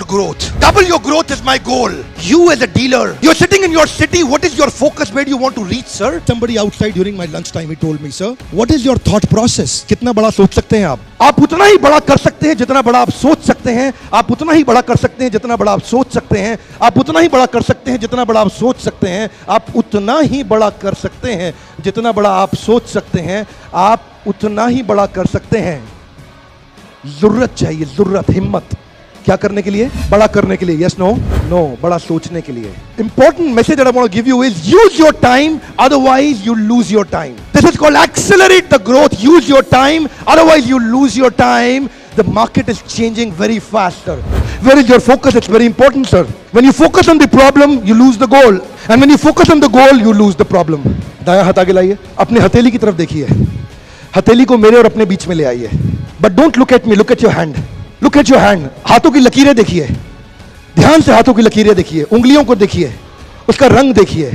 your growth. Double your growth is my goal. You as a dealer, you're sitting in your city. What is your focus? Where do you want to reach, sir? Somebody outside during my lunch time, he told me, sir, what is your thought process? कितना बड़ा सोच सकते हैं आप? आप उतना ही बड़ा कर सकते हैं जितना बड़ा आप सोच सकते हैं. आप उतना ही बड़ा कर सकते हैं जितना बड़ा आप सोच सकते हैं. आप उतना ही बड़ा कर सकते हैं जितना बड़ा आप सोच सकते हैं. आप उतना ही बड़ा कर सकते हैं जितना बड़ा आप सोच सकते हैं. आप उतना ही बड़ा कर सकते हैं. जरूरत चाहिए, जरूरत, हिम्मत. क्या करने के लिए? बड़ा करने के लिए. Yes, no? नो, बड़ा सोचने के लिए. Important message that I want to give you is use your time, otherwise you lose your time. This is called accelerate the growth. Use your time, otherwise you lose your time. The market is changing very fast, sir. Where is your focus? It's very important, sir. When you focus on the problem, you lose the goal. And when you focus on the goal, you lose the problem. दायां हाथ आगे लाइए. अपने हथेली की तरफ देखिए. हथेली को मेरे और अपने बीच में ले आइए. But don't look at me, look at your hand. Look at your hand. हाथों की लकीरें देखिए. ध्यान से हाथों की लकीरें देखिए. उंगलियों को देखिए. उसका रंग देखिए.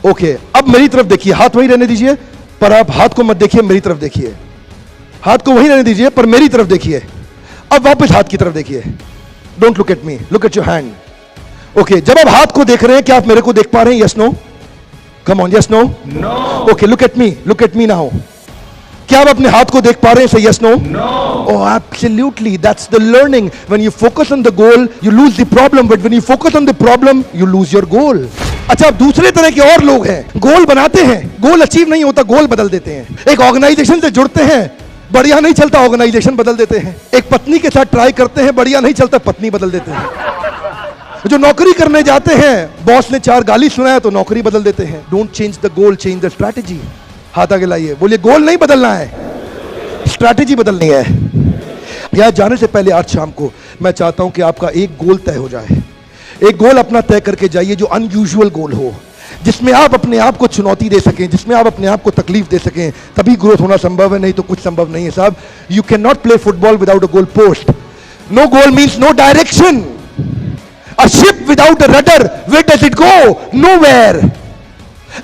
ओके, अब मेरी तरफ देखिए. हाथ वहीं रहने दीजिए, पर आप हाथ को मत देखिए, मेरी तरफ देखिए. हाथ को वहीं रहने दीजिए, पर मेरी तरफ देखिए. अब वापस हाथ की तरफ देखिए. Don't look at me, look at your hand. Okay, जब आप हाथ को देख रहे हैं, क्या आप मेरे को देख पा रहे हैं? Yes, no? Come on, yes, no? No. Okay, look at me now. क्या आप अपने हाथ को देख पा रहे हैं? Say yes, no? No. Oh, absolutely. That's the learning. When you focus on the goal, you lose the problem. But when you focus on the problem, you lose your goal. अच्छा, अब दूसरे तरह के और लोग हैं. गोल बनाते हैं, गोल अचीव नहीं होता, गोल बदल देते हैं. एक ऑर्गेनाइजेशन से जुड़ते हैं, बढ़िया नहीं चलता, ऑर्गेनाइजेशन बदल देते हैं. एक पत्नी के साथ ट्राई करते हैं, बढ़िया नहीं चलता, पत्नी बदल देते हैं. जो नौकरी करने जाते हैं, बॉस ने 4 गाली सुनाया तो नौकरी बदल देते हैं. Don't change the goal, change the strategy. हाथ आगे लाइए. बोलिए, गोल नहीं बदलना है, स्ट्रैटेजी बदलनी है. यहां जाने से पहले आज शाम को मैं चाहता हूं कि आपका एक गोल तय हो जाए. एक गोल अपना तय करके जाइए जो अनयूजुअल गोल हो, जिसमें आप अपने आप को चुनौती दे सकें, जिसमें आप अपने आप को तकलीफ दे सकें. तभी ग्रोथ होना संभव है, नहीं तो कुछ संभव नहीं है साहब. You can not play football without a goal post. No goal means no direction. A ship without a rudder, where does it go? Nowhere.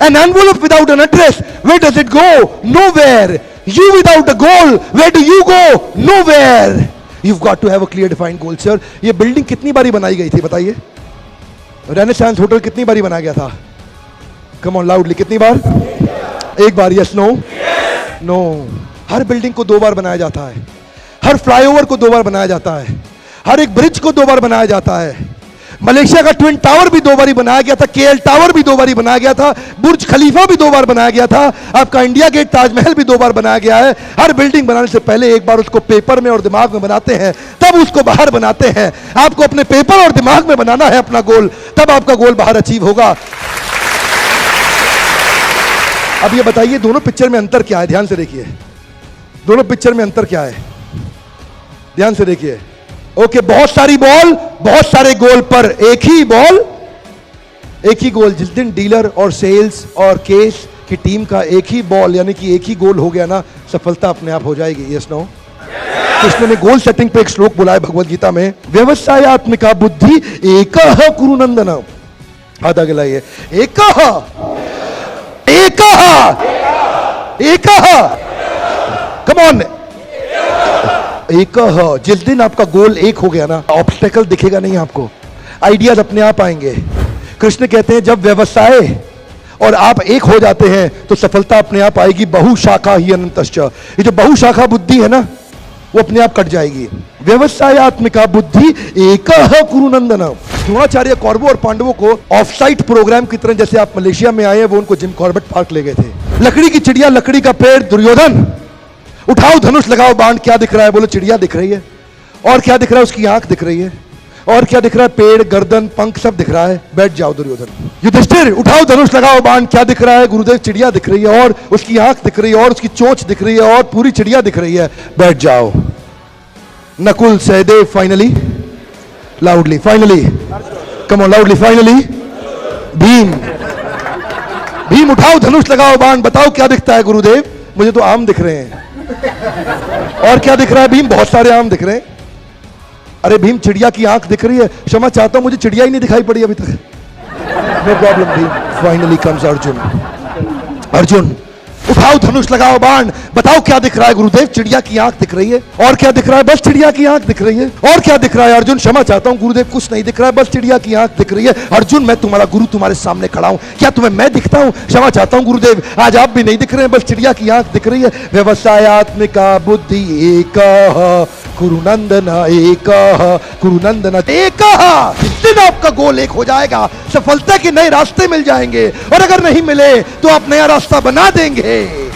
An envelope without an address, where does it go? Nowhere. You without a goal, where do you go? Nowhere. You've got to have a clear defined goal, sir. ये building कितनी बारी बनाई गई थी बताइए? Renaissance hotel कितनी बारी बनाया गया था? Come on loudly, कितनी बार? एक बार. Yes, no? No. हर बिल्डिंग को 2 बार बनाया जाता है. हर फ्लाईओवर को 2 बार बनाया जाता है. हर एक ब्रिज को 2 बार बनाया जाता है. मलेशिया का ट्विन टावर भी 2 बारी बनाया गया था. KL टावर भी 2 बारी बनाया गया था. बुर्ज खलीफा भी 2 बार बनाया गया था. आपका इंडिया गेट, ताजमहल भी 2 बार बनाया गया है. हर बिल्डिंग बनाने से पहले एक बार उसको पेपर में और दिमाग में बनाते हैं, तब उसको बाहर बनाते हैं. आपको अपने पेपर और दिमाग में बनाना है अपना गोल, तब आपका गोल बाहर अचीव होगा. अब ये बताइए, दोनों पिक्चर में अंतर क्या है? ध्यान से देखिए. दोनों पिक्चर में अंतर क्या है? ध्यान से देखिए. ओके, बहुत सारी बॉल, बहुत सारे गोल, पर एक ही बॉल, एक ही गोल. जिस दिन डीलर और सेल्स और केस की टीम का एक ही बॉल यानी कि एक ही गोल हो गया ना, सफलता अपने आप हो जाएगी. Yes, no? कृष्ण ने गोल सेटिंग पे एक श्लोक बोला है भगवद गीता में, व्यवसायत्मिका बुद्धि एकः कुरुनंदन. हाथ आगे लाइए. एकः, एकः, एकः. Come on. एक. जिस दिन आपका गोल एक हो गया ना, ऑब्स्टेकल दिखेगा नहीं आपको, आइडियाज अपने आप आएंगे. कृष्ण कहते हैं जब व्यवसाय और आप एक हो जाते हैं तो सफलता अपने आप आएगी. बहुशाखा ही अनंतश्च. ये जो बहुशाखा बुद्धि है ना, वो अपने आप कट जाएगी. व्यवसायत्मिका बुद्धि एकः कुरुनंदन. द्रोणाचार्य कौरवों और पांडवों को ऑफ साइट प्रोग्राम की तरह, जैसे आप मलेशिया में आए हैं, वो उनको जिम कॉर्बेट पार्क ले गए थे. लकड़ी की चिड़िया, लकड़ी का पेड़. दुर्योधन, उठाओ धनुष, लगाओ बाण. क्या दिख रहा है? बोलो, चिड़िया दिख रही है. और क्या दिख रहा है? उसकी आंख दिख रही है. और क्या दिख रहा है? पेड़, गर्दन, पंख, सब दिख रहा है. बैठ जाओ दुर्योधन. युधिष्ठिर, उठाओ धनुष, लगाओ बाण. क्या दिख रहा है? गुरुदेव, चिड़िया दिख रही है, और उसकी आंख दिख रही है, और उसकी चोंच दिख रही है, और पूरी चिड़िया दिख रही है. बैठ जाओ. Nakul, Sahadev, finally, loudly, finally, come on loudly, finally, Bhim. Bhim, उठाओ धनुष, लगाओ बाण. बताओ क्या दिखता है गुरुदेव? मुझे तो आम दिख रहे हैं. और क्या दिख रहा है? भीम, बहुत सारे आम दिख रहे हैं. अरे भीम, चिड़िया की आंख दिख रही है. क्षमा चाहता हूं, मुझे चिड़िया ही नहीं दिखाई पड़ी अभी तक. No problem Bhim. Finally comes Arjun. Arjun, उठाओ धनुष, लगाओ बाण. बताओ क्या दिख रहा है गुरुदेव? चिड़िया की आंख दिख रही है। और क्या दिख रहा है? बस चिड़िया की आंख दिख रही है। और क्या दिख रहा है अर्जुन? क्षमा चाहता हूं गुरुदेव, कुछ नहीं दिख रहा है, बस चिड़िया की आंख दिख रही है। अर्जुन मैं तुम्हारा गुरु तुम्हारे सामने खड़ा हूं, क्या तुम्हें मैं दिखता हूं? क्षमा चाहता हूं गुरुदेव, आज आप भी नहीं दिख रहे हैं, बस चिड़िया की आंख दिख रही है। व्यवसायत्मिका बुद्धि एक कुरुनंदन एक कुरुनंदन एक। जिस दिन आपका गोल एक हो जाएगा, सफलता के नए रास्ते मिल जाएंगे, और अगर नहीं मिले तो आप नया रास्ता बना देंगे।